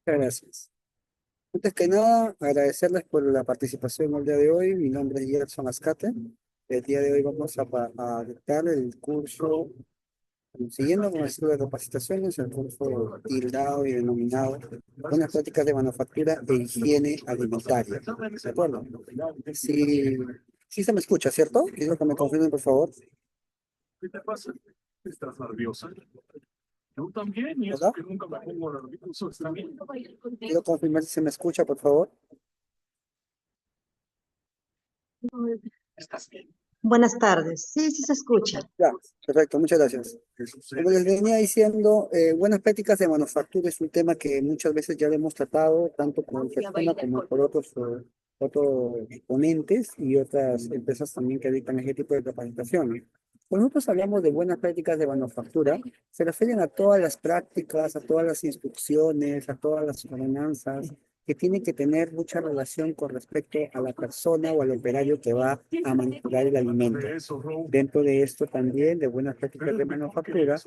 Muchas gracias. Antes que nada, agradecerles por la participación el día de hoy. Mi nombre es Gerson Ascate. El día de hoy vamos a dictar el curso, siguiendo con el ciclo de capacitaciones, el curso tildado y denominado Buenas prácticas de manufactura e higiene alimentaria. ¿De acuerdo? Sí, sí se me escucha, ¿cierto? Quiero que me confirmen, por favor. ¿Qué te pasa? ¿Estás nerviosa? Yo también, y eso ¿Verdad? que nunca me pongo nervioso, está bien. Quiero confirmar si se me escucha, por favor. Estás bien. Buenas tardes. Sí, sí se escucha. Ya, perfecto, muchas gracias. ¿Qué Como sucede? les venía diciendo, buenas prácticas de manufactura es un tema que muchas veces ya lo hemos tratado, tanto con persona como por otros ponentes y otras empresas también que dictan ese tipo de capacitaciones. Cuando nosotros hablamos de buenas prácticas de manufactura, se refieren a todas las prácticas, a todas las instrucciones, a todas las ordenanzas que tienen que tener mucha relación con respecto a la persona o al operario que va a manipular el alimento. De eso, Ro. Dentro de esto también, de buenas prácticas de manufactura,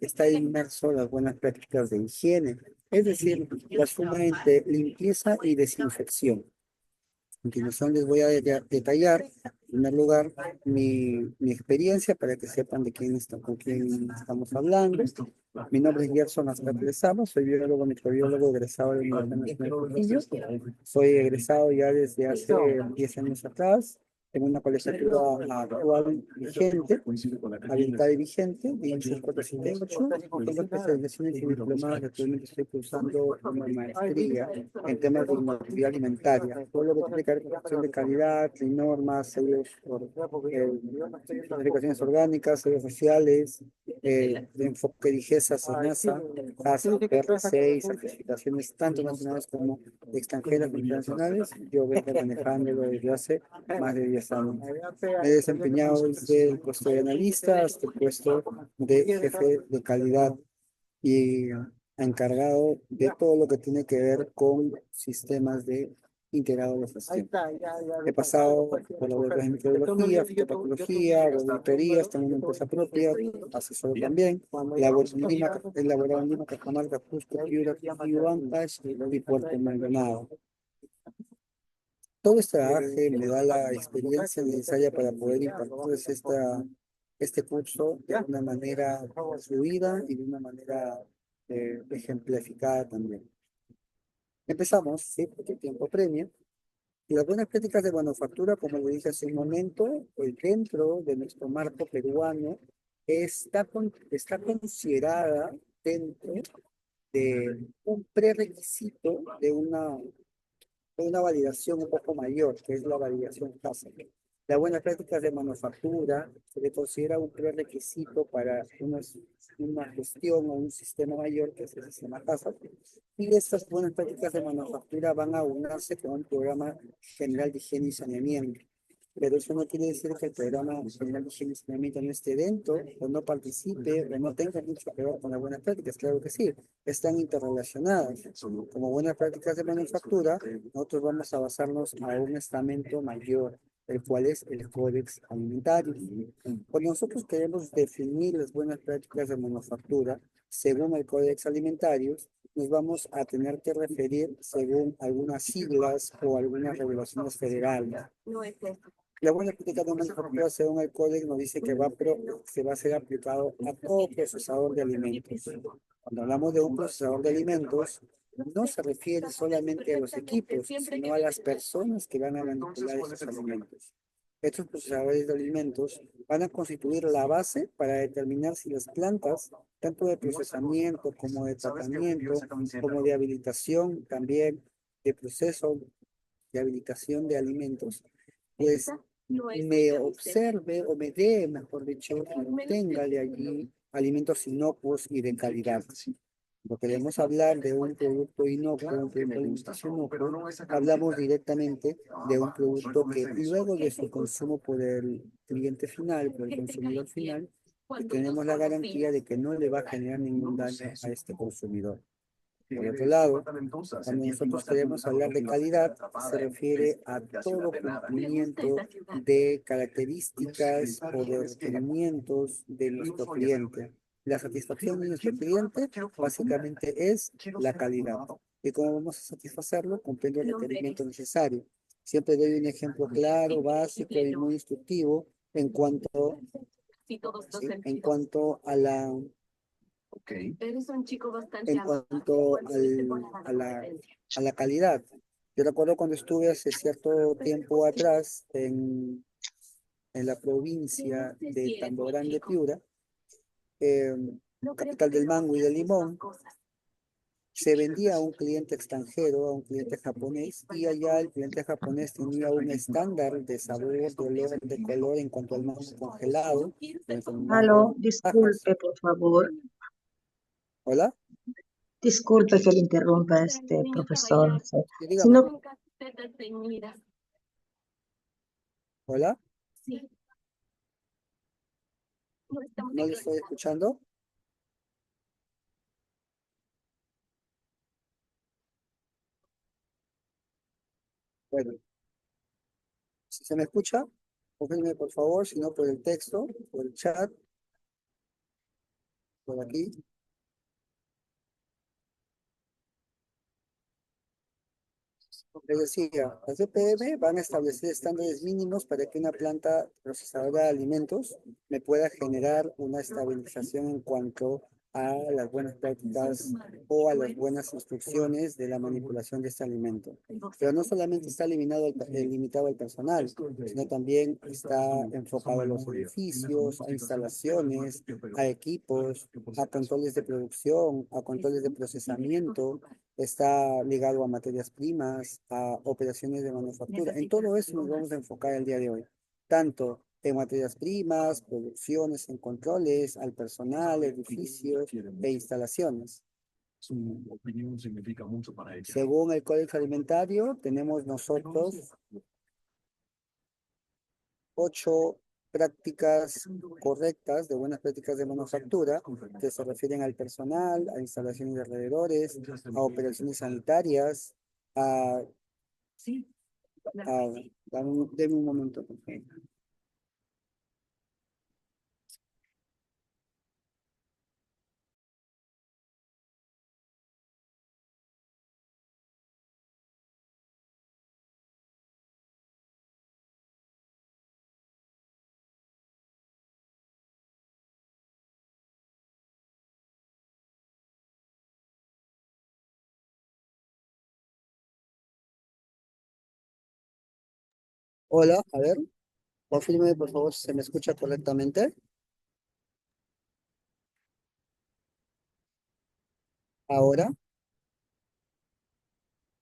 está inmerso las buenas prácticas de higiene, es decir, la suma entre limpieza y desinfección. A continuación les voy a detallar, en primer lugar, mi experiencia para que sepan de con quién estamos hablando. Listo. Mi nombre es Gerson Ascate Lezama, soy biólogo microbiólogo egresado de la Universidad Nacional de Trujillo. Soy egresado ya desde hace 10 años atrás, en una colegiatura actual vigente, Coincide con la habilitada y vigente, 18478. Tengo especializaciones y diplomadas que actualmente estoy cursando una maestría en temas de innovación alimentaria. Todo lo que tiene que ver con cuestión de calidad, de normas, sellos, certificaciones orgánicas, sellos sociales, de enfoque de IGESA, SENASA, CASA, PR6, certificaciones tanto nacionales como extranjeras e internacionales. Yo vengo manejándolo desde hace más de 10 años. Me he desempeñado desde el puesto de analista hasta el puesto de jefe de calidad y encargado de todo lo que tiene que ver con sistemas de integrado de gestión. He pasado por laboratorios de microbiología, fitopatología, auditorías, tengo una empresa propia, asesor también, he elaborado en Lima, Cajamarca, Cusco, Piura, Trujillo, Ancash y Puerto Maldonado. Todo este bagaje me da la experiencia necesaria para poder impartirles este curso de una manera fluida y de una manera ejemplificada también. Empezamos, ¿sí? Porque el tiempo premia. Y las buenas prácticas de manufactura, como le dije hace un momento, dentro de nuestro marco peruano, está considerada dentro de un prerequisito de una validación un poco mayor, que es la validación CASA. La buena práctica de manufactura se le considera un prerequisito para una gestión o un sistema mayor que es el sistema CASA. Y estas buenas prácticas de manufactura van a unirse con un programa general de higiene y saneamiento. Pero eso no quiere decir que el programa general de higiene y saneamiento no esté dentro, o no participe, o no tenga mucho que ver con las buenas prácticas. Claro que sí, están interrelacionadas. Como buenas prácticas de manufactura, nosotros vamos a basarnos a un estamento mayor, el cual es el Códex Alimentario. Cuando nosotros queremos definir las buenas prácticas de manufactura, según el Códex Alimentario, nos vamos a tener que referir según algunas siglas o algunas regulaciones federales. La buena práctica de manufactura, según el código, nos dice que se va a ser aplicado a todo procesador de alimentos. Cuando hablamos de un procesador de alimentos, no se refiere solamente a los equipos, sino a las personas que van a manipular esos alimentos. Estos procesadores de alimentos van a constituir la base para determinar si las plantas, tanto de procesamiento como de tratamiento, como de habilitación también, de proceso de habilitación de alimentos, pues me observe o me dé, mejor dicho, que tenga de allí alimentos inocuos y de calidad. Lo queremos hablar de un producto inocuo, un producto de alimentación inocuo, hablamos directamente de un producto que luego de su consumo por el cliente final, por el consumidor final, tenemos la garantía de que no le va a generar ningún daño a este consumidor. Por otro lado, cuando nosotros queremos hablar de calidad, se refiere a todo cumplimiento de características o de requerimientos de nuestro cliente. La satisfacción de nuestro cliente básicamente es la calidad. ¿Y cómo vamos a satisfacerlo? Cumpliendo el requerimiento necesario. Siempre doy un ejemplo claro, básico y muy instructivo en cuanto, ¿sí? En cuanto a la, Ok. en cuanto a la calidad. Yo recuerdo cuando estuve hace cierto tiempo atrás en la provincia de Tamborán de Piura, eh, capital del mango y del limón, se vendía a un cliente extranjero, a un cliente japonés, y allá el cliente japonés tenía un estándar de sabor, de olor, de color en cuanto al mango congelado, con mango Aló, bajas. disculpe, por favor. ¿Hola? Disculpe que le interrumpa este profesor. No sé. Sí, Si dígame. no, ¿Hola? ¿No le estoy escuchando? Bueno, si se me escucha, confirme por favor, si no por el texto, por el chat, por aquí. Les decía, las DPM van a establecer estándares mínimos para que una planta procesadora de alimentos me pueda generar una estabilización en cuanto a las buenas prácticas o a las buenas instrucciones de la manipulación de este alimento. Pero no solamente está limitado al personal, sino también está enfocado a los edificios, a instalaciones, a equipos, a controles de producción, a controles de procesamiento, está ligado a materias primas, a operaciones de manufactura. En todo eso nos vamos a enfocar el día de hoy, tanto en materias primas, producciones, en controles, al personal, edificios e instalaciones. Su opinión significa mucho para ella. Según el Código Alimentario, tenemos nosotros 8 prácticas correctas, de buenas prácticas de manufactura, que se refieren al personal, a instalaciones de alrededores, a operaciones sanitarias, a deme un momento, por favor. Hola, a ver, confirme por favor si se me escucha correctamente. Ahora,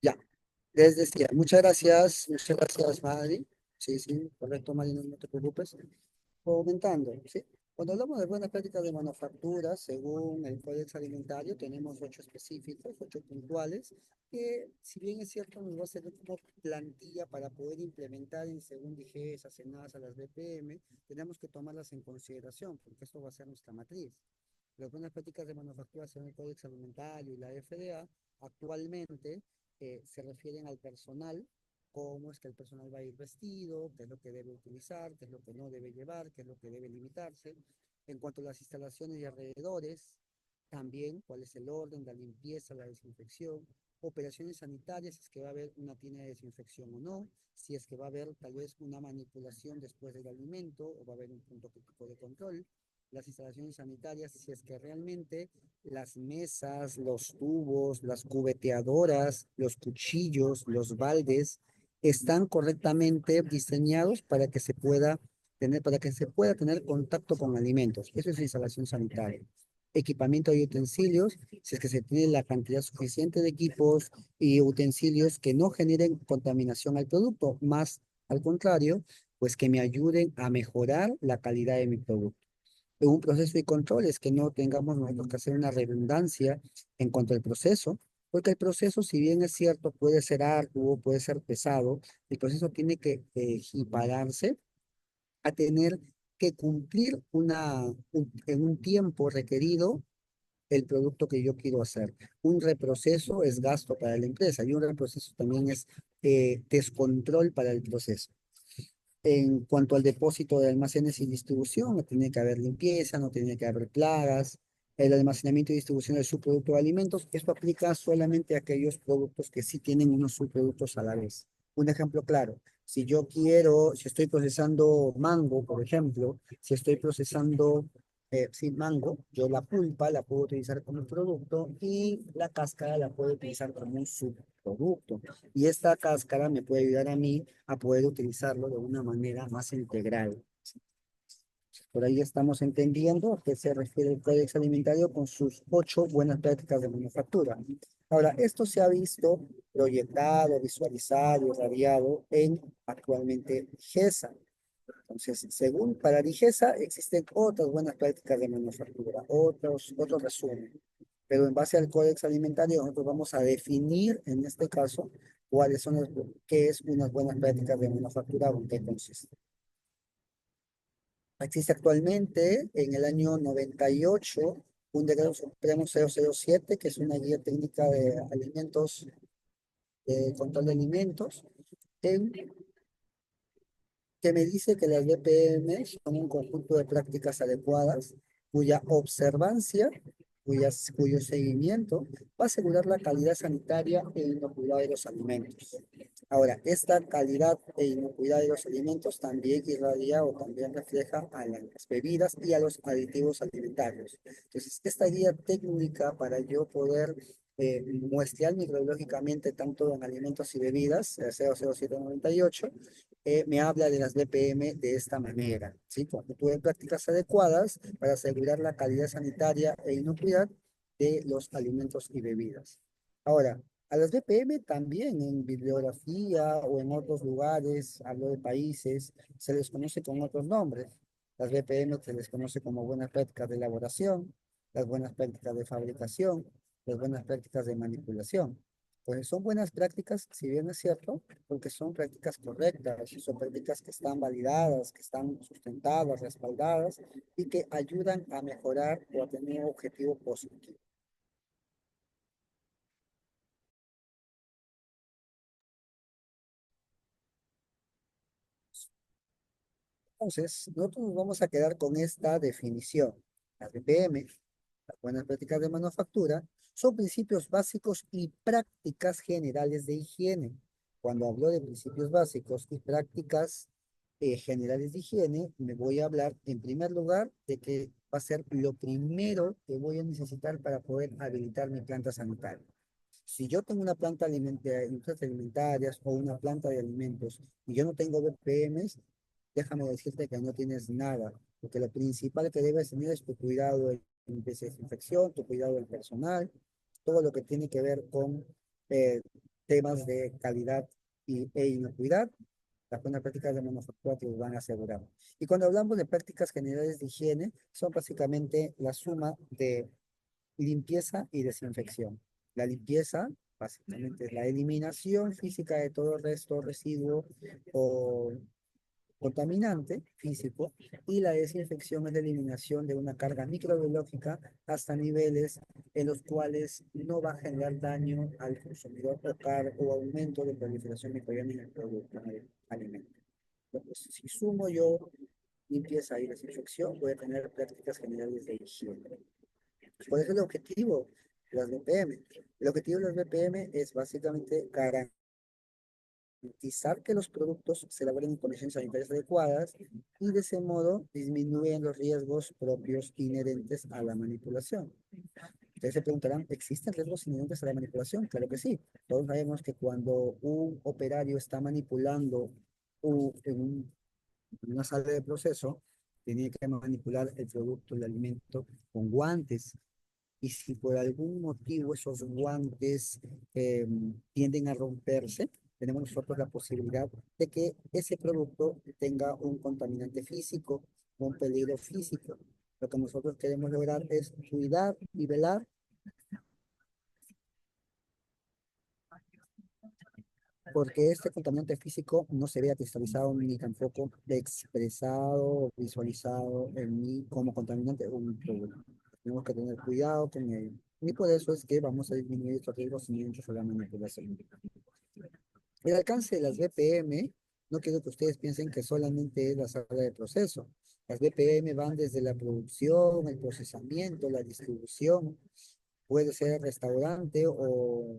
ya. Les decía, muchas gracias, Mari. Sí, sí, correcto, Mari, no te preocupes. Comentando, ¿sí? Cuando hablamos de buenas prácticas de manufactura, según el Código Alimentario, tenemos 8 específicos, 8 puntuales, que si bien es cierto, nos va a servir como plantilla para poder implementar en según dije, esas a las BPM, tenemos que tomarlas en consideración, porque esto va a ser nuestra matriz. Las buenas prácticas de manufactura según el Código Alimentario y la FDA actualmente se refieren al personal, cómo es que el personal va a ir vestido, qué es lo que debe utilizar, qué es lo que no debe llevar, qué es lo que debe limitarse. En cuanto a las instalaciones y alrededores, también cuál es el orden, la limpieza, la desinfección, operaciones sanitarias, si es que va a haber una tina de desinfección o no, si es que va a haber tal vez una manipulación después del alimento o va a haber un punto crítico de control, las instalaciones sanitarias, si es que realmente las mesas, los tubos, las cubeteadoras, los cuchillos, los baldes están correctamente diseñados para que se pueda tener contacto con alimentos. Eso es instalación sanitaria. Equipamiento y utensilios, si es que se tiene la cantidad suficiente de equipos y utensilios que no generen contaminación al producto, más al contrario, pues que me ayuden a mejorar la calidad de mi producto. En un proceso y control es que no tengamos nosotros que hacer una redundancia en cuanto al proceso, porque el proceso, si bien es cierto, puede ser arduo, puede ser pesado, el proceso tiene que equipararse a tener que cumplir en un tiempo requerido el producto que yo quiero hacer. Un reproceso es gasto para la empresa y un reproceso también es descontrol para el proceso. En cuanto al depósito de almacenes y distribución, no tiene que haber limpieza, no tiene que haber plagas, el almacenamiento y distribución del subproducto de alimentos. Esto aplica solamente a aquellos productos que sí tienen unos subproductos a la vez. Un ejemplo claro, si estoy procesando mango, por ejemplo, si estoy procesando, sí, mango, yo la pulpa la puedo utilizar como producto y la cáscara la puedo utilizar como un subproducto. Y esta cáscara me puede ayudar a mí a poder utilizarlo de una manera más integral. Por ahí estamos entendiendo a qué se refiere el Códex Alimentario con sus 8 buenas prácticas de manufactura. Ahora, esto se ha visto proyectado, visualizado, irradiado en actualmente DIGESA. Entonces, según para DIGESA existen otras buenas prácticas de manufactura, otros resúmenes. Pero en base al Códex Alimentario, nosotros vamos a definir en este caso qué es unas buenas prácticas de manufactura o en qué consiste. Existe actualmente en el año 98 un decreto supremo 007, que es una guía técnica de alimentos, de control de alimentos, en- que me dice que las BPM son un conjunto de prácticas adecuadas cuya observancia, cuyo seguimiento va a asegurar la calidad sanitaria e inocuidad de los alimentos. Ahora, esta calidad e inocuidad de los alimentos también irradia o también refleja a las bebidas y a los aditivos alimentarios. Entonces, esta guía técnica para yo poder muestrear microbiológicamente tanto en alimentos y bebidas, 00798, me habla de las BPM de esta manera, ¿sí? Cuando tuve prácticas adecuadas para asegurar la calidad sanitaria e inocuidad de los alimentos y bebidas. Ahora, a las BPM también en bibliografía o en otros lugares, hablo de países, se les conoce con otros nombres. Las BPM se les conoce como buenas prácticas de elaboración, las buenas prácticas de fabricación, las buenas prácticas de manipulación. Pues son buenas prácticas, si bien es cierto, porque son prácticas correctas, son prácticas que están validadas, que están sustentadas, respaldadas y que ayudan a mejorar o a tener un objetivo positivo. Entonces, nosotros nos vamos a quedar con esta definición. Las BPM, las buenas prácticas de manufactura, son principios básicos y prácticas generales de higiene. Cuando hablo de principios básicos y prácticas generales de higiene, me voy a hablar en primer lugar de que va a ser lo primero que voy a necesitar para poder habilitar mi planta sanitaria. Si yo tengo una planta industrias alimentarias o una planta de alimentos y yo no tengo BPMs, déjame decirte que no tienes nada, porque lo principal que debes tener es tu cuidado en desinfección, tu cuidado del personal, todo lo que tiene que ver con eh, temas de calidad e inocuidad. Las buenas prácticas de manufactura te lo van a asegurar. Y cuando hablamos de prácticas generales de higiene, son básicamente la suma de limpieza y desinfección. La limpieza, básicamente, es la eliminación física de todo resto, residuo o contaminante físico, y la desinfección es la eliminación de una carga microbiológica hasta niveles en los cuales no va a generar daño al consumidor o aumento de proliferación microbiana en el producto, en el alimento. Entonces, si sumo yo limpieza y desinfección, voy a tener prácticas generales de higiene. ¿Cuál es el objetivo de las BPM? El objetivo de las BPM es básicamente garantizar que los productos se elaboren en condiciones sanitarias adecuadas y de ese modo disminuyen los riesgos propios inherentes a la manipulación. Ustedes se preguntarán, ¿existen riesgos inherentes a la manipulación? Claro que sí. Todos sabemos que cuando un operario está manipulando en una sala de proceso, tiene que manipular el producto, el alimento, con guantes. Y si por algún motivo esos guantes eh, tienden a romperse, tenemos nosotros la posibilidad de que ese producto tenga un contaminante físico, un peligro físico. Lo que nosotros queremos lograr es cuidar y velar porque este contaminante físico no se vea cristalizado ni tampoco expresado o visualizado en mí como contaminante o un problema. Tenemos que tener cuidado con ello. Y por eso es que vamos a disminuir estos riesgos inherentes a la manipulación. El alcance de las BPM, no quiero que ustedes piensen que solamente es la sala de proceso. Las BPM van desde la producción, el procesamiento, la distribución, puede ser restaurante o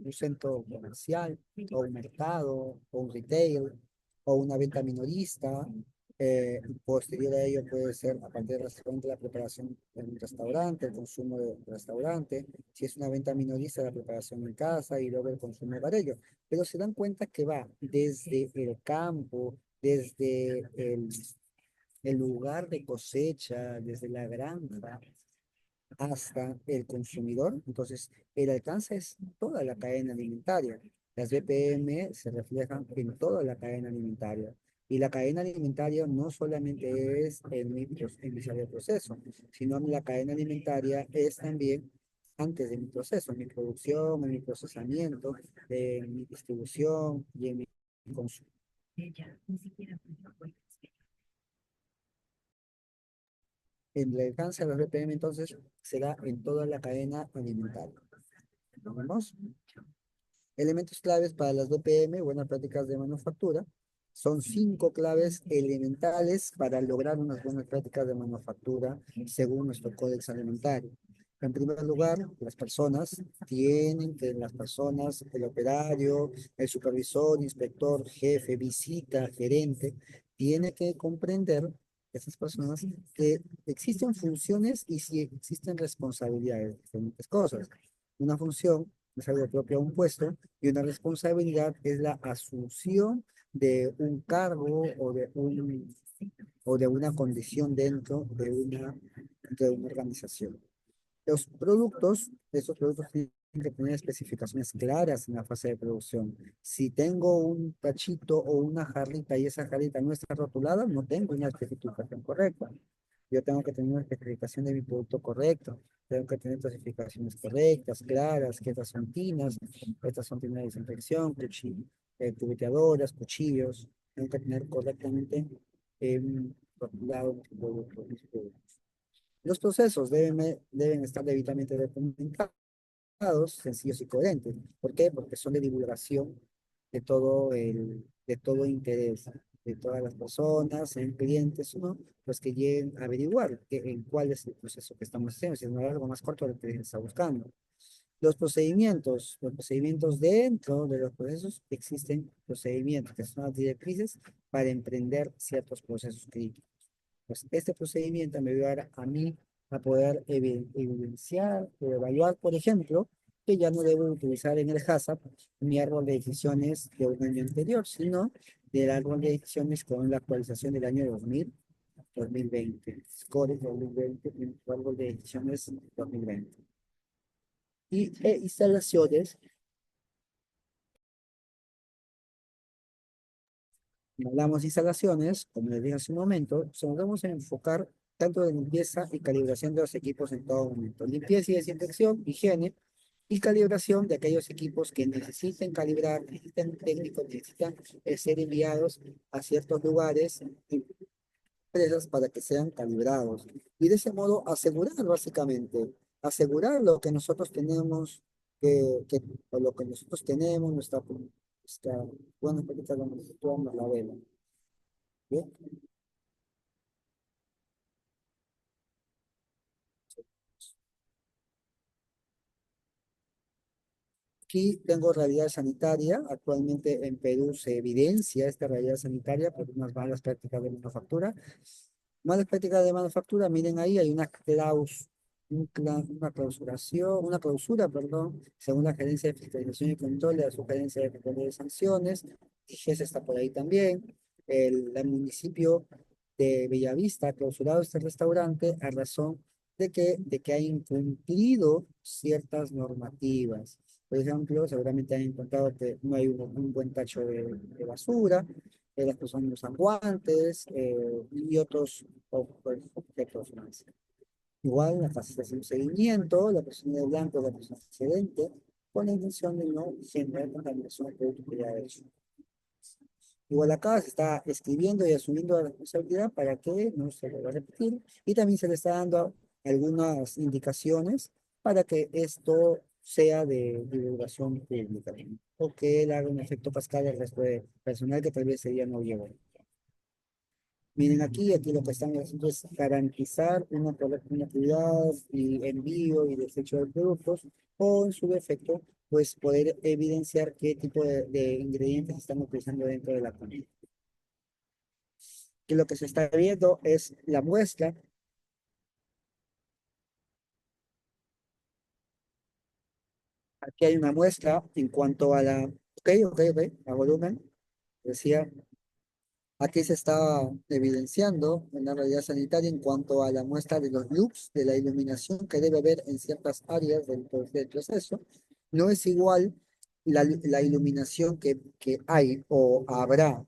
un centro comercial, o un mercado, o un retail, o una venta minorista. Posterior a ello puede ser, aparte del restaurante, la preparación en un restaurante, el consumo de restaurante. Si es una venta minorista, la preparación en casa y luego el consumo para ello. Pero se dan cuenta que va desde el campo, desde el lugar de cosecha, desde la granja, hasta el consumidor. Entonces, el alcance es toda la cadena alimentaria. Las BPM se reflejan en toda la cadena alimentaria. Y la cadena alimentaria no solamente es iniciar el proceso, sino la cadena alimentaria es también antes de mi proceso, mi producción, en mi procesamiento, en mi distribución y en mi consumo. El alcance de los BPM entonces será en toda la cadena alimentaria. ¿Vamos? Elementos claves para las BPM, buenas prácticas de manufactura. Son 5 claves elementales para lograr unas buenas prácticas de manufactura según nuestro Códex Alimentario. En primer lugar, las personas, el operario, el supervisor, inspector, jefe, visita, gerente, tiene que comprender, esas personas, que existen funciones y si existen responsabilidades, diferentes cosas. Una función es algo propio a un puesto y una responsabilidad es la asunción de un cargo o de una condición dentro de una organización. Estos productos tienen que tener especificaciones claras en la fase de producción. Si tengo un tachito o una jarrita y esa jarrita no está rotulada, no tengo una especificación correcta. Yo tengo que tener una especificación de mi producto correcto. Tengo que tener especificaciones correctas, claras, que estas son tiendas de desinfección, cubeteadoras, cuchillos. Tengo que tener correctamente rotulado mis productos. Los procesos deben estar debidamente documentados, sencillos y coherentes. ¿Por qué? Porque son de divulgación de todo interés, de todas las personas, sean clientes o no, los que lleguen a averiguar en cuál es el proceso que estamos haciendo, si es algo más corto de lo que se está buscando. Los procedimientos dentro de los procesos existen procedimientos que son las directrices para emprender ciertos procesos críticos. Pues este procedimiento me va a ayudar a mí a poder evidenciar o evaluar, por ejemplo, que ya no debo utilizar en el HACCP mi árbol de decisiones de un año anterior, sino del árbol de decisiones con la actualización del año 2020. Score 2020, mi árbol de decisiones 2020. Instalaciones. Cuando hablamos de instalaciones, como les dije hace un momento, nos vamos a enfocar tanto de limpieza y calibración de los equipos en todo momento. Limpieza y desinfección, higiene y calibración de aquellos equipos que necesiten calibrar, necesitan técnicos, necesitan ser enviados a ciertos lugares, empresas para que sean calibrados. Y de ese modo asegurar básicamente, asegurar lo que nosotros tenemos, o lo que nosotros tenemos, nuestra buena práctica de manufactura, la vela. ¿Bien? Aquí tengo realidad sanitaria. Actualmente en Perú se evidencia esta realidad sanitaria por unas malas prácticas de manufactura. Malas prácticas de manufactura, miren ahí, hay una clausura, perdón, según la Gerencia de Fiscalización y Control de la Sugerencia de Control de Sanciones. DIGES está por ahí también. El municipio de Bellavista ha clausurado este restaurante a razón de que ha incumplido ciertas normativas. Por ejemplo, seguramente han encontrado que no hay un buen tacho de basura, las personas no usan guantes y otros objetos más. Igual, la fase de un seguimiento, la persona de blanco, la persona excedente, con la intención de no generar contaminación del producto que ya ha hecho. Igual acá se está escribiendo y asumiendo la responsabilidad para que no se vuelva a repetir y también se le está dando algunas indicaciones para que esto sea de divulgación pública o que él haga un efecto cascada al resto de personal que tal vez ese día no llegó. Miren aquí lo que están haciendo es garantizar una correcta inocuidad y envío y desecho de productos, o en su defecto, pues poder evidenciar qué tipo de ingredientes están utilizando dentro de la comida. Que lo que se está viendo es la muestra. Aquí hay una muestra en cuanto a la, a volumen. Decía, aquí se está evidenciando una realidad sanitaria en cuanto a la muestra de los loops de la iluminación que debe haber en ciertas áreas del proceso. No es igual la iluminación que hay o habrá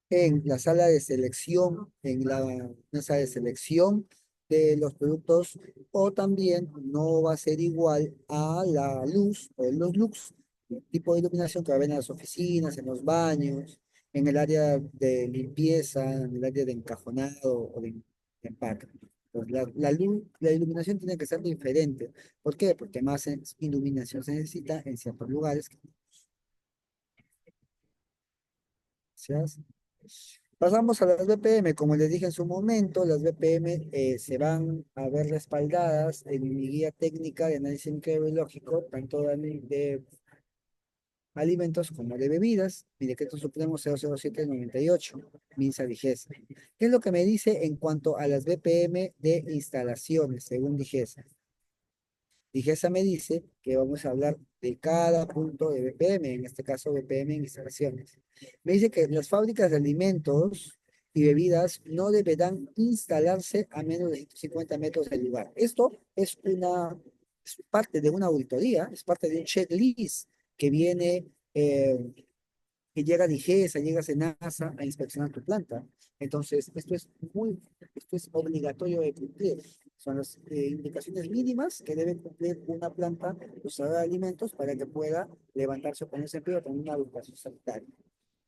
en la sala de selección, en la mesa de selección de los productos, o también no va a ser igual a la luz o los lux, el tipo de iluminación que va a haber en las oficinas, en los baños, en el área de limpieza, en el área de encajonado o de empaque. Pues la iluminación tiene que ser diferente. ¿Por qué? Porque más iluminación se necesita en ciertos lugares. Gracias. Pasamos a las BPM. Como les dije en su momento, las BPM se van a ver respaldadas en mi guía técnica de análisis microbiológico, tanto de alimentos como de bebidas, mi decreto supremo 00798, MINSA DIGESA. ¿Qué es lo que me dice en cuanto a las BPM de instalaciones, según DIGESA? DIGESA me dice que vamos a hablar de cada punto de BPM, en este caso BPM en instalaciones. Me dice que las fábricas de alimentos y bebidas no deberán instalarse a menos de 150 metros del lugar. Esto es parte de una auditoría, es parte de un checklist que viene, que llega a DIGESA, llega a SENASA a inspeccionar tu planta. Entonces, esto es obligatorio de cumplir. Son las indicaciones mínimas que debe cumplir una planta usadora de alimentos para que pueda levantarse o ponerse en pie o tener una educación sanitaria.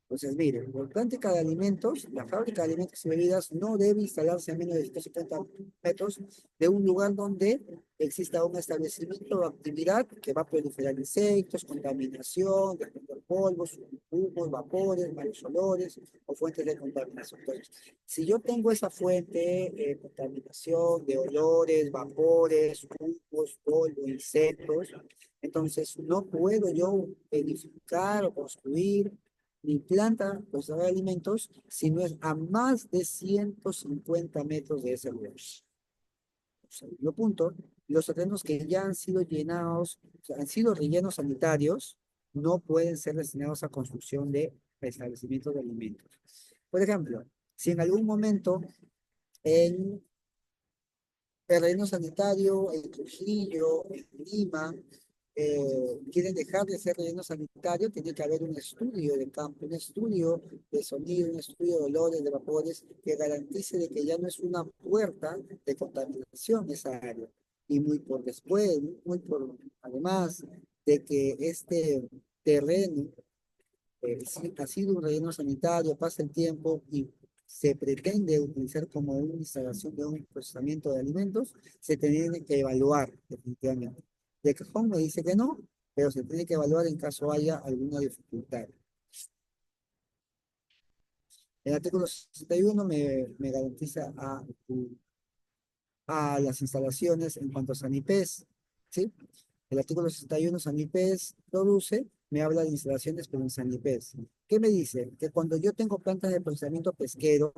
Entonces, miren, por plántica de alimentos, la fábrica de alimentos y bebidas no debe instalarse a menos de 170 metros de un lugar donde exista un establecimiento o actividad que va a proliferar insectos, contaminación, desprender polvos, humos, vapores, malos olores o fuentes de contaminación. Entonces, si yo tengo esa fuente de contaminación de olores, vapores, humos, polvo, insectos, entonces no puedo yo edificar o construir mi planta procesadora de alimentos si no es a más de 150 metros de ese lugar. Segundo punto, los terrenos que ya han sido llenados, o sea, han sido rellenos sanitarios, no pueden ser destinados a construcción de establecimientos de alimentos. Por ejemplo, si en algún momento en el relleno sanitario, en Trujillo, en Lima, quieren dejar de ser relleno sanitario, tiene que haber un estudio de campo, un estudio de sonido, un estudio de olores, de vapores, que garantice de que ya no es una puerta de contaminación esa área. Y muy por después, muy por, además de que este terreno sí, ha sido un relleno sanitario, pasa el tiempo y se pretende utilizar como una instalación de un procesamiento de alimentos, se tiene que evaluar definitivamente. De cajón me dice que no, pero se tiene que evaluar en caso haya alguna dificultad. El artículo 61 me garantiza a las instalaciones en cuanto a Sanipes, ¿sí? El artículo 61 Sanipes produce, me habla de instalaciones, pero en Sanipes. ¿Qué me dice? Que cuando yo tengo plantas de procesamiento pesquero,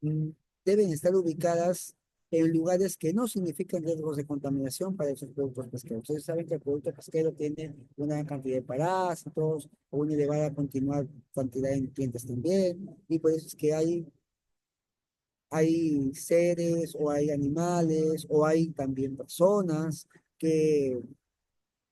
mm, deben estar ubicadas en lugares que no significan riesgos de contaminación para esos productos pesqueros. Ustedes saben que el producto pesquero tiene una gran cantidad de parásitos o una elevada cantidad de nutrientes también, y por eso es que hay seres o hay animales o hay también personas que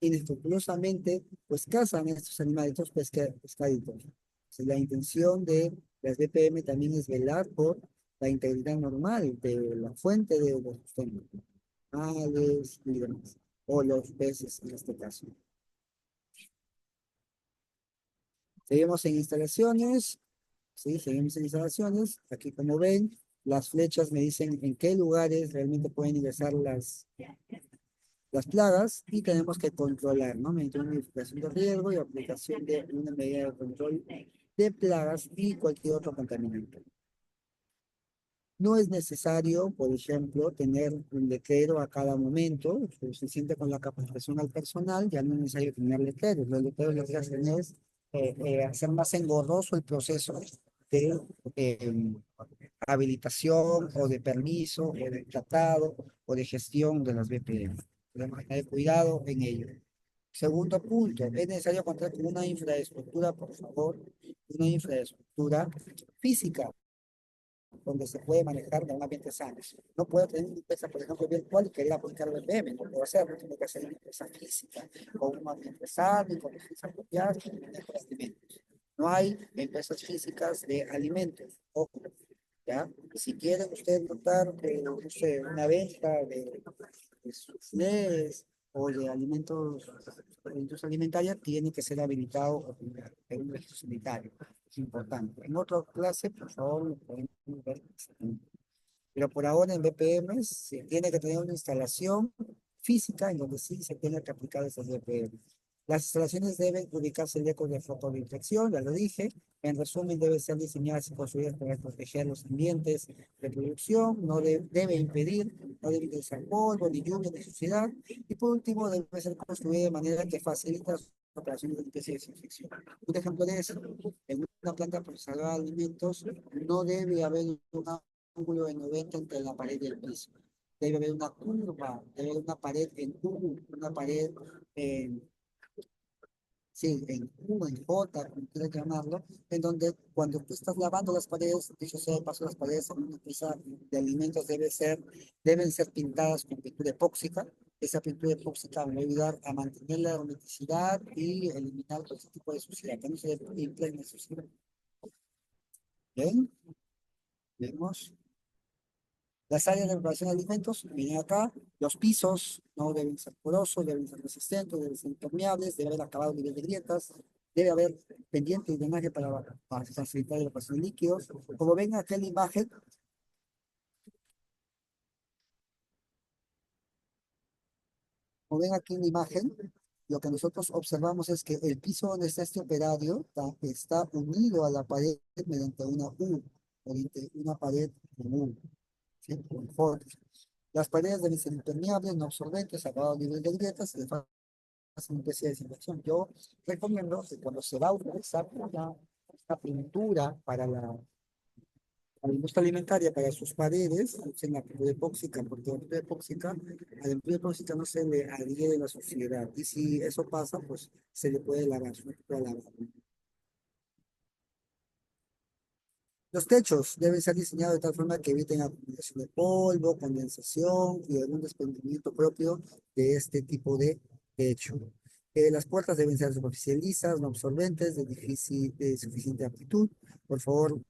inescrupulosamente pues cazan a estos animales, estos pescaditos. Entonces, la intención de las BPM también es velar por la integridad normal de la fuente de los animales y demás, o los peces en este caso. Seguimos en instalaciones, ¿sí? Seguimos en instalaciones. Aquí como ven, las flechas me dicen en qué lugares realmente pueden ingresar las plagas y tenemos que controlar, ¿no? Mediante una modificación de riesgo y aplicación de una medida de control de plagas y cualquier otro contaminante. No es necesario, por ejemplo, tener un letrero a cada momento, suficiente con la capacitación al personal, ya no es necesario tener letreros. Los letreros lo que hacen es hacer más engorroso el proceso de eh, habilitación o de permiso o de tratado o de gestión de las BPM. Tenemos que tener cuidado en ello. Segundo punto, es necesario contar con una infraestructura, por favor, una infraestructura física donde se puede manejar de un ambiente sano. No puedo tener una empresa, por ejemplo, virtual y querer aplicar el BPM, no puedo hacerlo, tengo que hacer una empresa física, con un ambiente sano y con licencia apropiada y manejo de alimentos. No hay empresas físicas de alimentos, ojo, ¿ya? Si quieren ustedes notar, no sé, una venta de soufflés o de alimentos, de industria alimentaria, tiene que ser habilitado en un registro sanitario. Es importante. En otra clase, por favor, lo podemos ver. Pero por ahora en BPM se tiene que tener una instalación física en donde sí se tenga que aplicar esas BPM. Las instalaciones deben ubicarse lejos de foco de infección, ya lo dije. En resumen, deben ser diseñadas y construidas para proteger los ambientes de producción, debe impedir, no debe utilizar polvo, ni lluvia, ni suciedad. Y por último, debe ser construida de manera que facilite las operaciones de limpieza y desinfección. Un ejemplo de eso, en una planta procesadora de alimentos no debe haber una ángulo de 90 entre la pared y el piso. Debe haber una curva, debe haber una pared en U, una pared en, sí, en U, en J, como quieras llamarlo, en donde cuando tú estás lavando las paredes, dicho sea de paso, las paredes en una pieza de alimentos deben ser pintadas con pintura epóxica. Esa pintura epóxica va a ayudar a mantener la hermeticidad y eliminar todo ese tipo de suciedad, que no se impregne suciedad. Bien, vemos. Las áreas de preparación de alimentos, miren acá, los pisos no deben ser porosos, deben ser resistentes, deben ser impermeables, debe haber acabado nivel de grietas, debe haber pendiente y drenaje para facilitar la evacuación de líquidos. Como ven acá en la imagen, como ven aquí en la imagen, lo que nosotros observamos es que el piso donde está este operario está unido a la pared mediante una U, mediante una pared en U, ¿sí? Con forros. Las paredes deben ser impermeables, no absorbentes, acabado a nivel de grietas, y hacen una especie de desinfección. Yo recomiendo que cuando se va a utilizar una pintura para la industria alimentaria, para sus paredes, usen la pintura epóxica, porque la pintura epóxica, a la pintura epóxica no se le adhiere la suciedad. Y si eso pasa, pues se le puede lavar, se le puede lavar. Los techos deben ser diseñados de tal forma que eviten acumulación de polvo, condensación y algún desprendimiento propio de este tipo de techo. Las puertas deben ser superficiales lisas, no absorbentes, de suficiente amplitud. Por favor,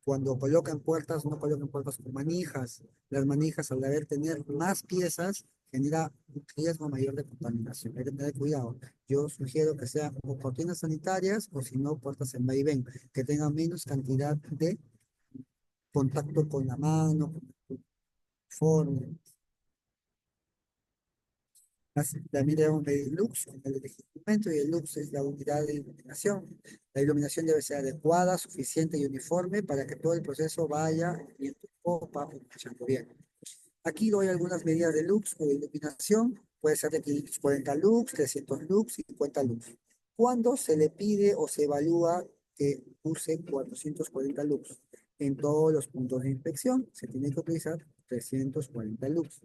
cuando colocan puertas, no coloquen puertas con manijas. Las manijas, al haber tener más piezas, genera un riesgo mayor de contaminación. Hay que tener cuidado. Yo sugiero que sean o cortinas sanitarias o si no, puertas en vaivén, que tengan menos cantidad de contacto con la mano, con el uniforme. También debemos medir lux con el instrumento y el lux es la unidad de iluminación. La iluminación debe ser adecuada, suficiente y uniforme para que todo el proceso vaya viento en popa, funcionando bien. Aquí doy algunas medidas de lux o de iluminación. Puede ser de 540 lux, 300 lux, 50 lux. ¿Cuándo se le pide o se evalúa que use 440 lux? En todos los puntos de inspección se tiene que utilizar 340 lux.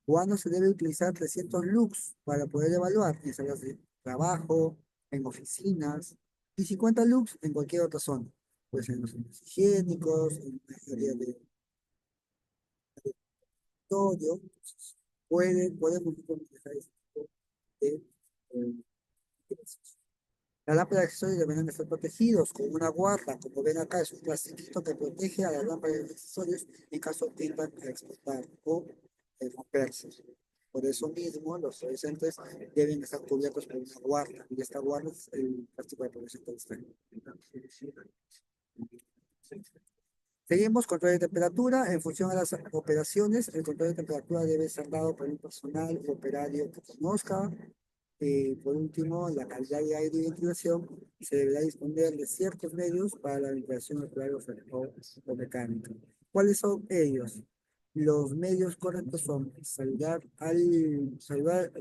¿Cuándo se debe utilizar 300 lux para poder evaluar? En salas de trabajo, en oficinas, y 50 lux en cualquier otra zona. Puede ser en los centros higiénicos, en la área de laboratorio. Podemos utilizar este tipo de utilizaciones. La lámpara de accesorios deberán estar protegidos con una guarda, como ven acá, es un plastiquito que protege a las lámparas de accesorios en caso tengan que explotar o romperse. Por eso mismo, los fluorescentes deben estar cubiertos por una guarda, y esta guarda es el plástico de protección que está. Seguimos, control de temperatura. En función a las operaciones, el control de temperatura debe ser dado por un personal operario que conozca. Por último, la calidad de aire y ventilación se deberá disponer de ciertos medios para la ventilación natural o mecánica. ¿Cuáles son ellos? Los medios correctos son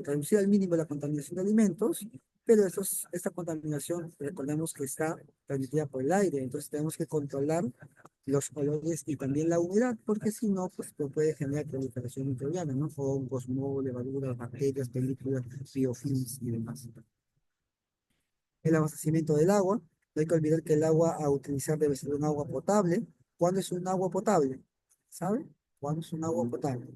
reducir al mínimo la contaminación de alimentos, pero esta contaminación, recordemos que está transmitida por el aire, entonces tenemos que controlar los olores y también la humedad, porque si no, pues puede generar proliferación microbiana, ¿no? Hongos, moho, levaduras, bacterias, películas, biofilms y demás. El abastecimiento del agua. No hay que olvidar que el agua a utilizar debe ser un agua potable. ¿Cuándo es un agua potable? ¿Sabe? ¿Cuándo es un agua potable?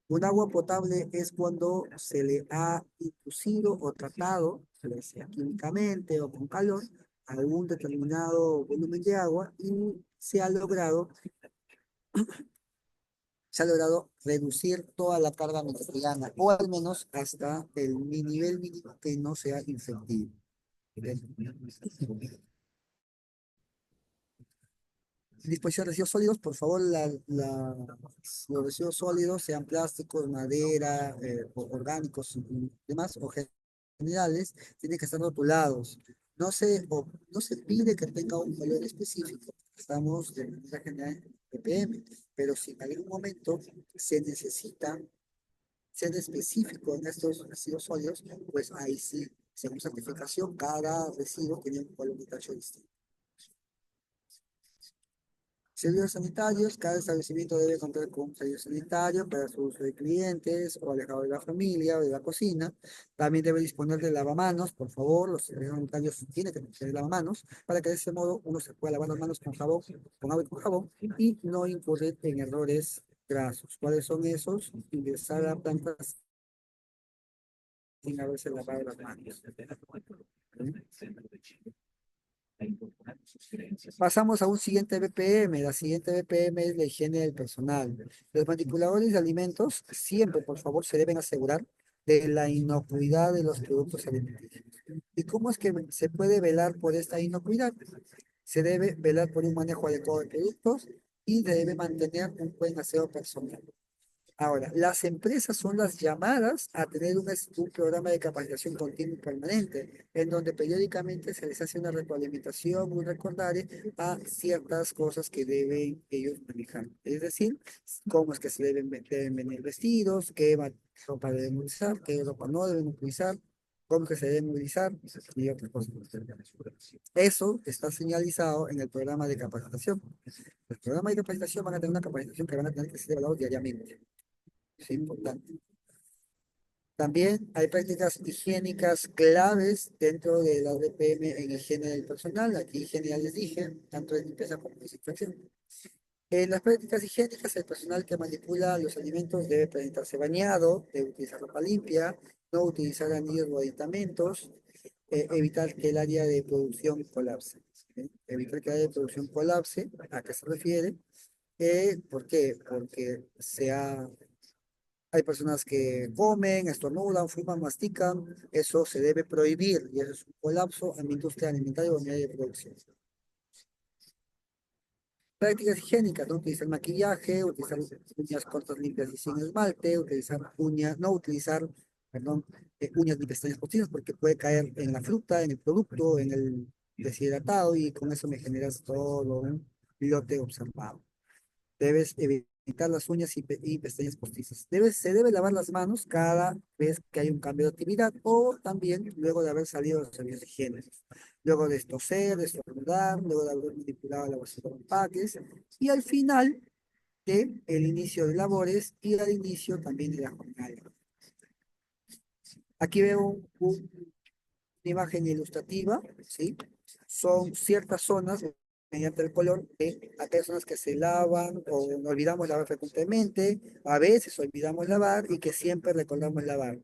Un agua potable es cuando se le ha inducido o tratado, ya sea químicamente o con calor, a un determinado volumen de agua y se ha logrado reducir toda la carga microbiana, o al menos hasta el nivel mínimo que no sea infectivo. Disposición de residuos sólidos, por favor, los residuos sólidos, sean plásticos, madera, orgánicos y demás, o generales, tienen que estar rotulados. No se pide que tenga un valor específico, estamos de manera general en ppm, pero si en algún momento se necesita ser específico en estos residuos sólidos, pues ahí sí, según certificación, cada residuo tiene un valor unitario distinto. Servicios sanitarios, cada establecimiento debe contar con un servicio sanitario para su uso de clientes o alejado de la familia o de la cocina. También debe disponer de lavamanos, por favor, los servicios sanitarios tienen que tener lavamanos para que de ese modo uno se pueda lavar las manos con jabón, con agua y con jabón y no incurrir en errores grasos. ¿Cuáles son esos? Ingresar a plantas sin haberse lavado las manos. Pasamos a un siguiente BPM. La siguiente BPM es la higiene del personal. Los manipuladores de alimentos siempre, por favor, se deben asegurar de la inocuidad de los productos alimenticios. ¿Y cómo es que se puede velar por esta inocuidad? Se debe velar por un manejo adecuado de productos y debe mantener un buen aseo personal. Ahora, las empresas son las llamadas a tener un programa de capacitación continua y permanente, en donde periódicamente se les hace una retroalimentación, un recordario a ciertas cosas que deben ellos manejar. Es decir, cómo es que deben venir vestidos, ropa deben utilizar, qué ropa no deben utilizar, cómo es que se deben utilizar y otras cosas. Eso está señalizado en el programa de capacitación. Los programas de capacitación van a tener una capacitación que van a tener que ser evaluados diariamente. Es importante. También hay prácticas higiénicas claves dentro de la DPM en higiene del personal. Aquí higiene ya les dije, tanto de limpieza como de desinfección. En las prácticas higiénicas, el personal que manipula los alimentos debe presentarse bañado, debe utilizar ropa limpia, no utilizar anillos o aditamentos, evitar que el área de producción colapse. Evitar que el área de producción colapse, ¿a qué se refiere? ¿Por qué? Porque hay personas que comen, estornudan, fuman, mastican. Eso se debe prohibir y eso es un colapso en la industria alimentaria o en medio de producción. Prácticas higiénicas, no utilizar maquillaje, utilizar uñas cortas, limpias y sin esmalte, no utilizar, perdón, uñas ni pestañas postizas porque puede caer en la fruta, en el producto, en el deshidratado y con eso me generas todo un lote observado. Debes evitar las uñas y pestañas postizas. Se debe lavar las manos cada vez que hay un cambio de actividad o también luego de haber salido de los servicios de higiene. Luego de toser, de estornudar, luego de haber manipulado la bolsita de empaques y al final del inicio de labores y al inicio también de la jornada. Aquí veo una imagen ilustrativa, ¿sí? Son ciertas zonas mediante el color de aquellas zonas que se lavan o no olvidamos lavar frecuentemente, a veces olvidamos lavar y que siempre recordamos lavar.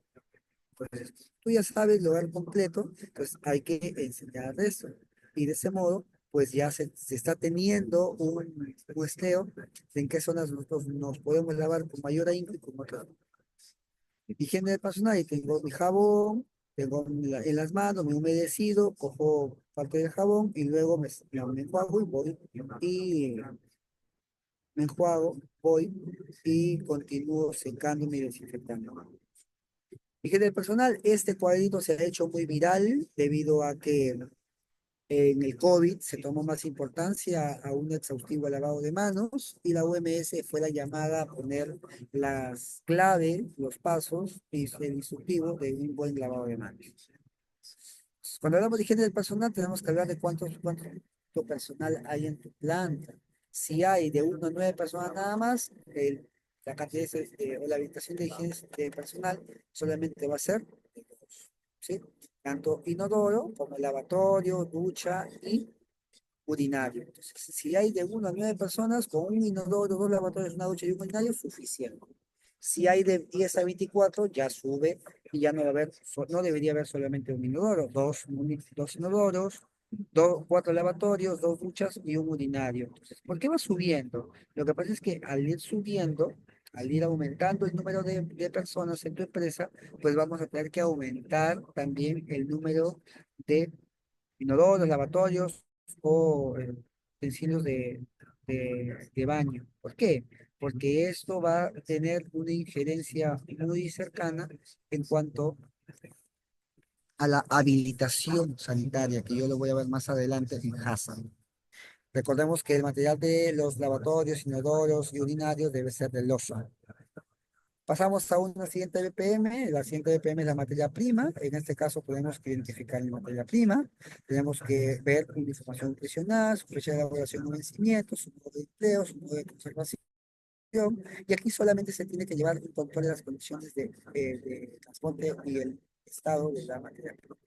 Entonces, tú ya sabes el lugar completo, pues hay que enseñar eso. Y de ese modo, pues ya se está teniendo un muestreo de en qué zonas nosotros nos podemos lavar con mayor ahínco y con otras. Higiene personal, y tengo mi jabón, tengo en las manos, me he humedecido, cojo parte del jabón y luego me enjuago y voy y continúo secándome y desinfectando. Higiene personal, este cuadrito se ha hecho muy viral debido a que En el COVID se tomó más importancia a un exhaustivo lavado de manos y la OMS fue la llamada a poner las claves, los pasos y el instructivo de un buen lavado de manos. Cuando hablamos de higiene del personal, tenemos que hablar de cuánto personal hay en tu planta. Si hay de 1 a 9 personas nada más, la cantidad o la habitación de higiene de personal solamente va a ser de dos, ¿sí? Tanto inodoro como lavatorio, ducha y urinario. Entonces, si hay de 1 a 9 personas, con un inodoro, dos lavatorios, una ducha y un urinario, es suficiente. Si hay de 10 a 24, ya sube y ya no va a haber, no debería haber solamente un inodoro, dos inodoros, cuatro lavatorios, dos duchas y un urinario. Entonces, ¿por qué va subiendo? Lo que pasa es que al ir subiendo, al ir aumentando el número de personas en tu empresa, pues vamos a tener que aumentar también el número de inodoros, lavatorios o utensilios de baño. ¿Por qué? Porque esto va a tener una injerencia muy cercana en cuanto a la habilitación sanitaria, que yo lo voy a ver más adelante en Hassan. Recordemos que el material de los lavatorios, inodoros y urinarios debe ser de losa. Pasamos a una siguiente BPM. La siguiente BPM es la materia prima. En este caso podemos identificar la materia prima. Tenemos que ver una información nutricional, su fecha de elaboración o vencimiento, su modo de empleo, su modo de conservación. Y aquí solamente se tiene que llevar un control de las condiciones de transporte y el estado de la materia prima.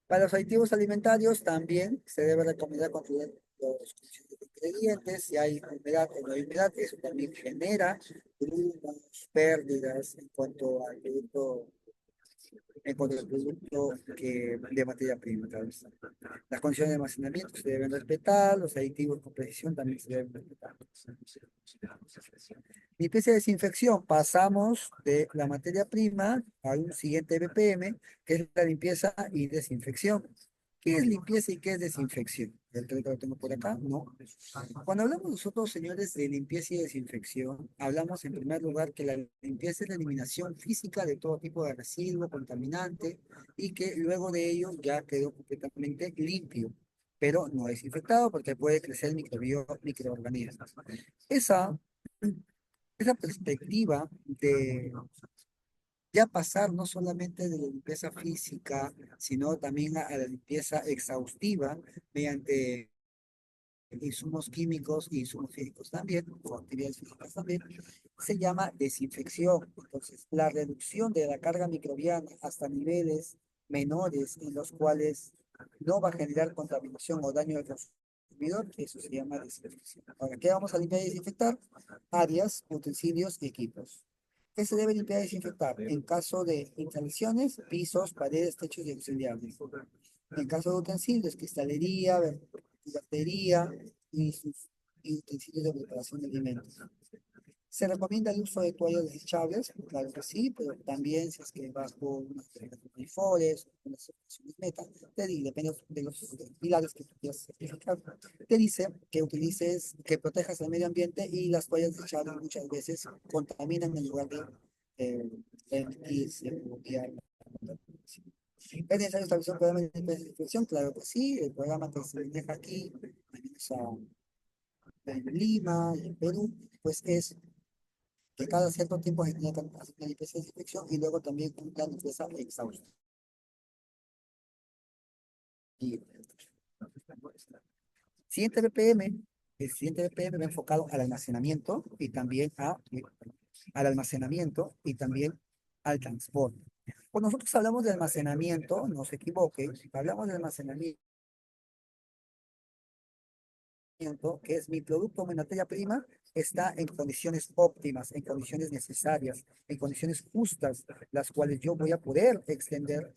Para los aditivos alimentarios también se debe recomendar controlar los condiciones de ingredientes, si hay humedad o no hay humedad, eso también genera grumos, pérdidas en cuanto al producto de materia prima. Claro está. Las condiciones de almacenamiento se deben respetar, los aditivos con precisión también se deben respetar. Limpieza y desinfección, pasamos de la materia prima a un siguiente BPM, que es la limpieza y desinfección. ¿Qué es limpieza y qué es desinfección? El que lo tengo por acá, ¿no? Cuando hablamos nosotros, señores, de limpieza y desinfección, hablamos en primer lugar que la limpieza es la eliminación física de todo tipo de residuo contaminante y que luego de ello ya quedó completamente limpio, pero no desinfectado porque puede crecer microorganismos. Esa, esa perspectiva de ya pasar no solamente de la limpieza física, sino también a la limpieza exhaustiva mediante insumos químicos y insumos físicos también, o actividades físicas también, se llama desinfección. Entonces, la reducción de la carga microbiana hasta niveles menores en los cuales no va a generar contaminación o daño al consumidor, eso se llama desinfección. Ahora, ¿qué vamos a limpiar y desinfectar? Áreas, utensilios y equipos. ¿Qué se debe limpiar y desinfectar? En caso de instalaciones, pisos, paredes, techos y auxiliares. En caso de utensilios, cristalería, batería y sus y utensilios de preparación de alimentos. ¿Se recomienda el uso de toallas desechables? Claro que sí, pero también si es que vas por unas uniformes, unas situaciones meta, depende de los pilares que tú quieras certificar, te dice que utilices, que protejas el medio ambiente y las toallas desechables muchas veces contaminan en lugar de emitirse o enviar. ¿Es necesario establecer un programa de desinfección? Claro que sí, el programa que se maneja aquí, al menos en Lima y en Perú, pues es que cada cierto tiempo se tiene que hacer una limpieza de desinfección y luego también una limpieza exhaustiva. Siguiente BPM, el siguiente BPM va enfocado al almacenamiento y también al almacenamiento y también al transporte. Cuando nosotros hablamos de almacenamiento, no se equivoquen, hablamos de almacenamiento, que es mi producto, mi materia prima, está en condiciones óptimas, en condiciones necesarias, en condiciones justas, las cuales yo voy a poder extender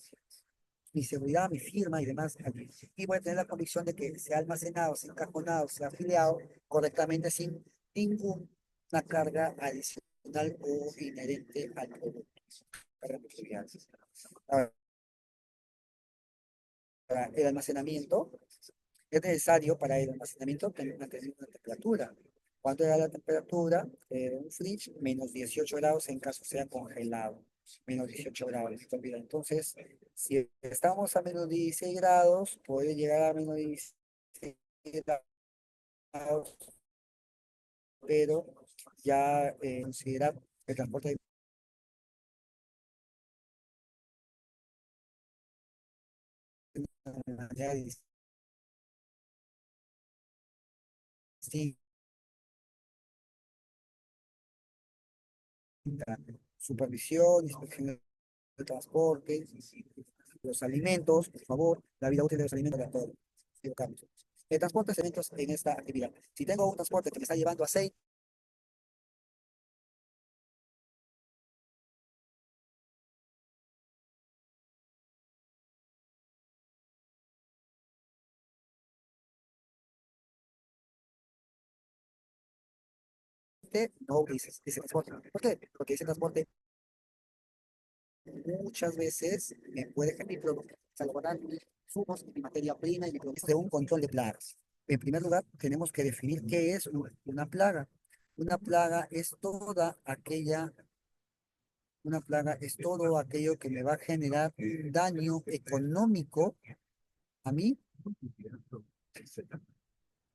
mi seguridad, mi firma y demás allí. Y voy a tener la convicción de que se ha almacenado, se ha encajonado, se ha afiliado correctamente sin ninguna carga adicional o inherente al producto. Ahora, el almacenamiento es necesario para el almacenamiento mantener una temperatura. ¿Cuánto era la temperatura? Un fridge, -18 grados en caso sea congelado. menos 18 grados. ¿Se te olvida? Entonces, si estamos a menos 16 grados, puede llegar a menos 16 grados, pero ya considerar el transporte de manera distinta, supervisión, inspección de transporte, los alimentos, por favor, la vida útil de los alimentos de todo. Equivocamos. El transporte de alimentos en esta actividad. Si tengo un transporte que me está llevando aceite, no utilices ese transporte. ¿Por qué? Porque ese transporte muchas veces me puede dejar mi producto, salvaguardar mis insumos, mi materia prima y mi producto de un control de plagas. En primer lugar, tenemos que definir qué es una plaga. Una plaga es una plaga es todo aquello que me va a generar un daño económico a mí,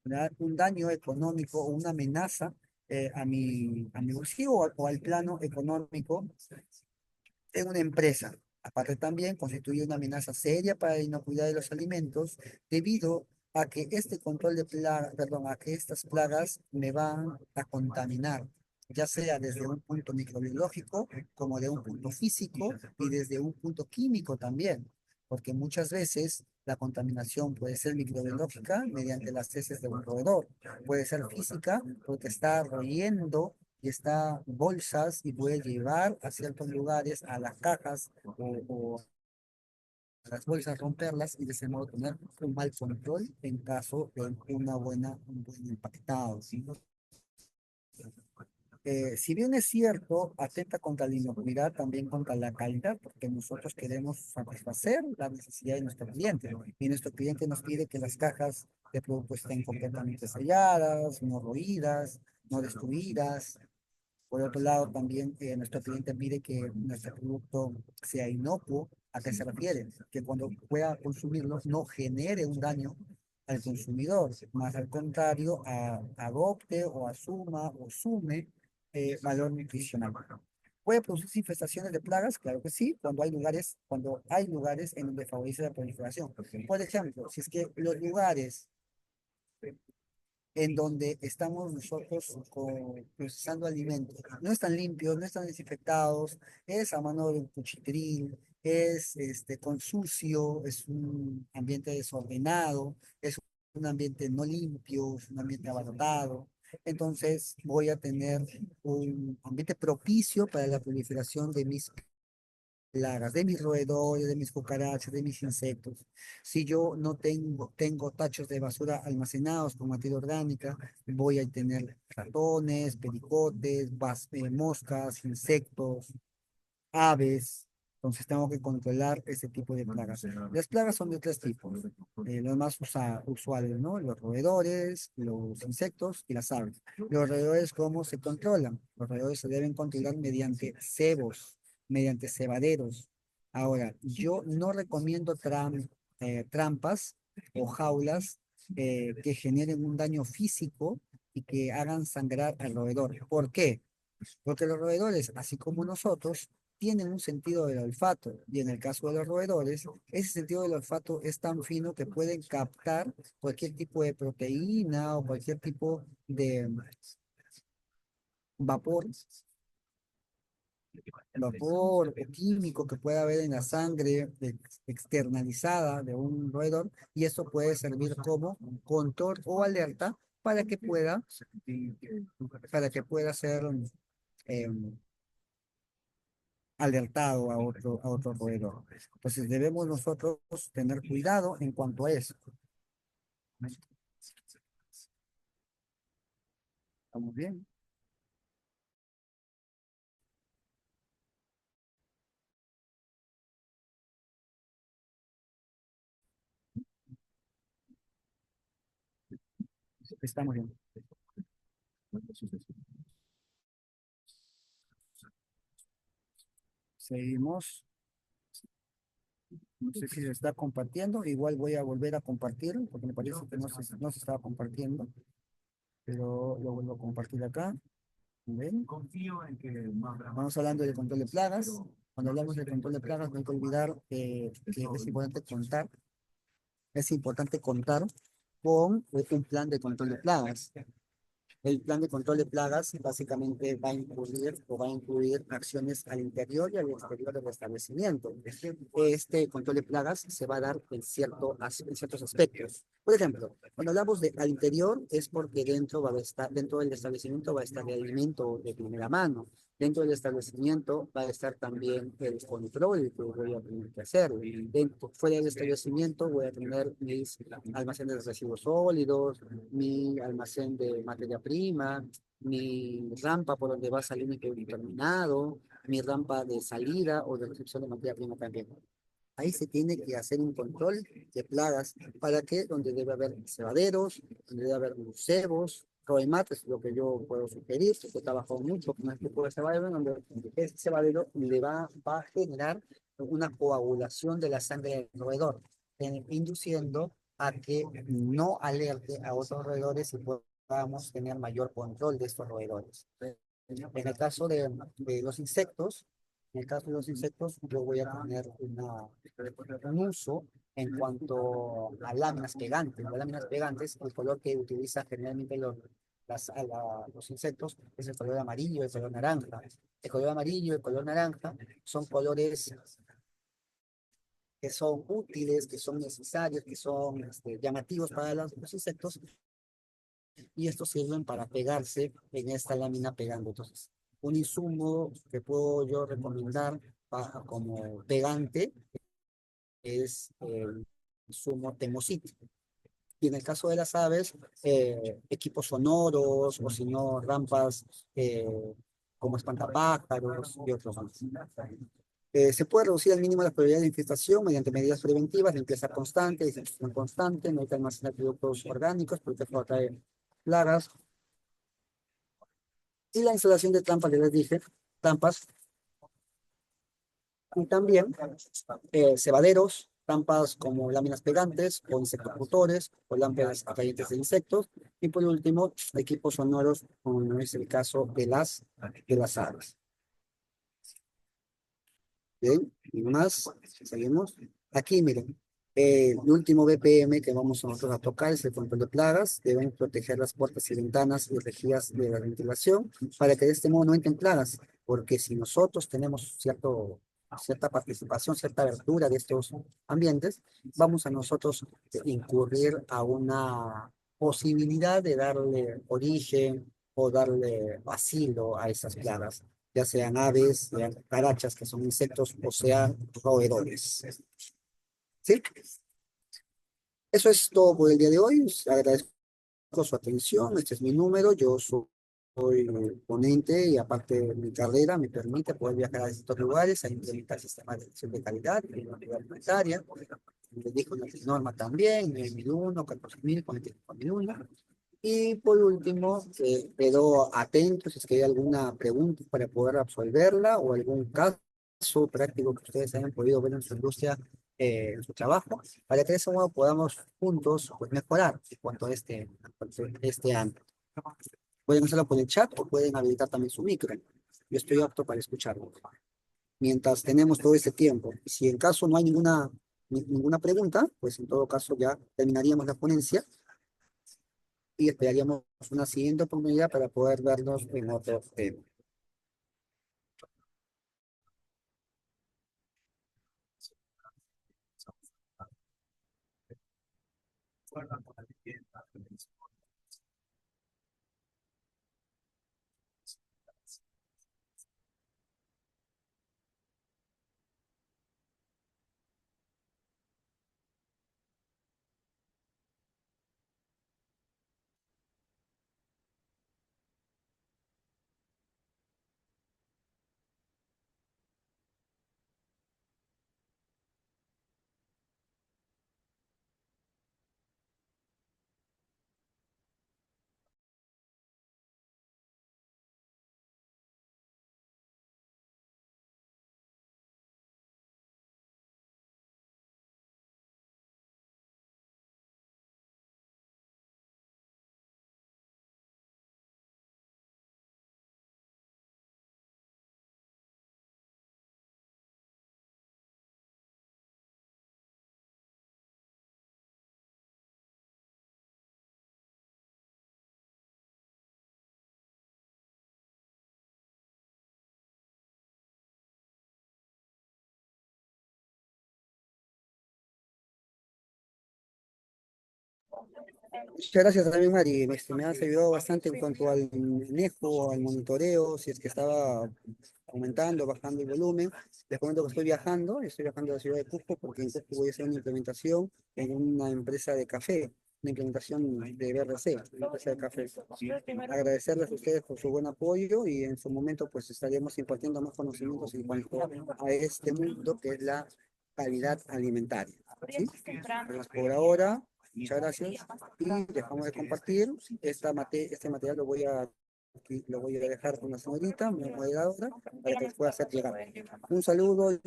¿verdad? Un daño económico o una amenaza a mi bolsillo o al plano económico en una empresa. Aparte también constituye una amenaza seria para la inocuidad de los alimentos debido a que este control de plagas, perdón, a que estas plagas me van a contaminar, ya sea desde un punto microbiológico como de un punto físico y desde un punto químico también, porque muchas veces la contaminación puede ser microbiológica mediante las heces de un roedor, puede ser física porque está royendo y está bolsas y puede llevar a ciertos lugares, a las cajas o a las bolsas, romperlas y de ese modo tener un mal control en caso de un buen impactado, ¿sí? Si bien es cierto, atenta contra la inocuidad, también contra la calidad, porque nosotros queremos satisfacer la necesidad de nuestro cliente, ¿no? Y nuestro cliente nos pide que las cajas de producto estén completamente selladas, no roídas, no destruidas. Por otro lado, también nuestro cliente pide que nuestro producto sea inocuo. ¿A qué se refiere? Que cuando pueda consumirlo no genere un daño al consumidor, más al contrario, adopte o asuma o sume valor nutricional. ¿Puede producir infestaciones de plagas? Claro que sí, cuando hay lugares en donde favorece la proliferación. Por ejemplo, si es que los lugares en donde estamos nosotros procesando alimentos. No están limpios, no están desinfectados, es a mano de un cuchitril, es con sucio, es un ambiente desordenado, es un ambiente no limpio, es un ambiente abarrotado. Entonces voy a tener un ambiente propicio para la proliferación de mis plagas, de mis roedores, de mis cucarachas, de mis insectos. Si yo no tengo tachos de basura almacenados con materia orgánica, voy a tener ratones, pericotes, moscas, insectos, aves. Entonces tengo que controlar ese tipo de plagas. Las plagas son de tres tipos. Los más usuales, ¿no? Los roedores, los insectos y las aves. Los roedores, ¿cómo se controlan? Los roedores se deben controlar mediante cebos, mediante cebaderos. Ahora, yo no recomiendo trampas o jaulas que generen un daño físico y que hagan sangrar al roedor. ¿Por qué? Porque los roedores, así como nosotros, tienen un sentido del olfato. Y en el caso de los roedores, ese sentido del olfato es tan fino que pueden captar cualquier tipo de proteína o cualquier tipo de vapor, vapor o químico que pueda haber en la sangre externalizada de un roedor. Y eso puede servir como control o alerta para que pueda ser em, alertado a otro roedor. Entonces debemos nosotros tener cuidado en cuanto a eso. ¿Estamos bien? Estamos bien. Seguimos. No sé si se está compartiendo. Igual voy a volver a compartir porque me parece que no se estaba compartiendo. Pero lo vuelvo a compartir acá. ¿Ven? Confío en que Vamos hablando del control de plagas. Cuando hablamos del control de plagas, no hay que olvidar que es importante contar con un plan de control de plagas. El plan de control de plagas básicamente va a incluir acciones al interior y al exterior del establecimiento. Este control de plagas se va a dar en ciertos aspectos. Por ejemplo, cuando hablamos de al interior es porque dentro del establecimiento va a estar el alimento de primera mano. Dentro del establecimiento va a estar también el control que voy a tener que hacer. Fuera del establecimiento voy a tener mis almacenes de residuos sólidos, mi almacén de materia prima, mi rampa por donde va a salir mi producto terminado, mi rampa de salida o de recepción de materia prima también. Ahí se tiene que hacer un control de plagas para que donde debe haber cebaderos, donde debe haber cebos, roemates, es lo que yo puedo sugerir, que he trabajado mucho con este tipo de cebadero, donde este cebadero va a generar una coagulación de la sangre del roedor, induciendo a que no alerte a otros roedores y podamos tener mayor control de estos roedores. En el caso de los insectos, en el caso de los insectos, yo voy a tener un uso en cuanto a láminas pegantes. Las láminas pegantes, el color que utilizan generalmente los insectos es el color amarillo, el color naranja. El color amarillo y el color naranja son colores que son útiles, que son necesarios, que son llamativos para los insectos, y estos sirven para pegarse en esta lámina pegando. Entonces, un insumo que puedo yo recomendar como pegante es el insumo Temosit. Y en el caso de las aves, equipos sonoros o si no, rampas eh, como espantapájaros y otros más. Se puede reducir al mínimo la probabilidad de infestación mediante medidas preventivas, limpieza constante, desinfección constante, no hay que almacenar productos orgánicos porque esto atrae plagas. Y la instalación de trampas, ya les dije, trampas, y también cebaderos, trampas como láminas pegantes o insectocultores o lámparas atrayentes de insectos. Y por último, equipos sonoros, como es el caso de las aves. Bien, y más, seguimos. Aquí, miren, el último BPM que vamos nosotros a tocar es el control de plagas. Deben proteger las puertas y ventanas y rejillas de la ventilación para que de este modo no entren plagas, porque si nosotros tenemos cierta participación, cierta abertura de estos ambientes, vamos a nosotros incurrir a una posibilidad de darle origen o darle asilo a esas plagas, ya sean aves, sean carachas, que son insectos, o sean roedores. ¿Sí? Eso es todo por el día de hoy. Les agradezco su atención. Este es mi número. Yo soy ponente y aparte de mi carrera me permite poder viajar a distintos lugares a implementar sistemas de gestión de calidad en la unidad alimentaria. Les dijo la norma también, 9001, 14000, 45001. Y por último, quedo atento si es que hay alguna pregunta para poder absolverla o algún caso práctico que ustedes hayan podido ver en su industria, en su trabajo, para que de ese modo podamos juntos pues, mejorar en cuanto a este ámbito. Pueden hacerlo por el chat o pueden habilitar también su micro. Yo estoy apto para escucharlo. Mientras tenemos todo este tiempo, si en caso no hay ninguna pregunta, pues en todo caso ya terminaríamos la ponencia y esperaríamos una siguiente oportunidad para poder vernos en otro tema. Muchas gracias también, Mari. Me has ayudado bastante en cuanto al manejo, al monitoreo, si es que estaba aumentando, bajando el volumen. Les comento que estoy viajando a la ciudad de Cusco porque en Cusco voy a hacer una implementación en una empresa de café, una implementación de BRC, una empresa de café. Agradecerles a ustedes por su buen apoyo y en su momento pues estaremos impartiendo más conocimientos en cuanto a este mundo que es la calidad alimentaria. ¿Sí? Pues por ahora, muchas gracias y dejamos de compartir. Este material lo voy a dejar con la señorita, mi moderadora, para que les pueda hacer llegar. Un saludo y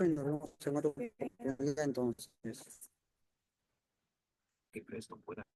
nos vemos en otro oportunidad, entonces. Que esto pueda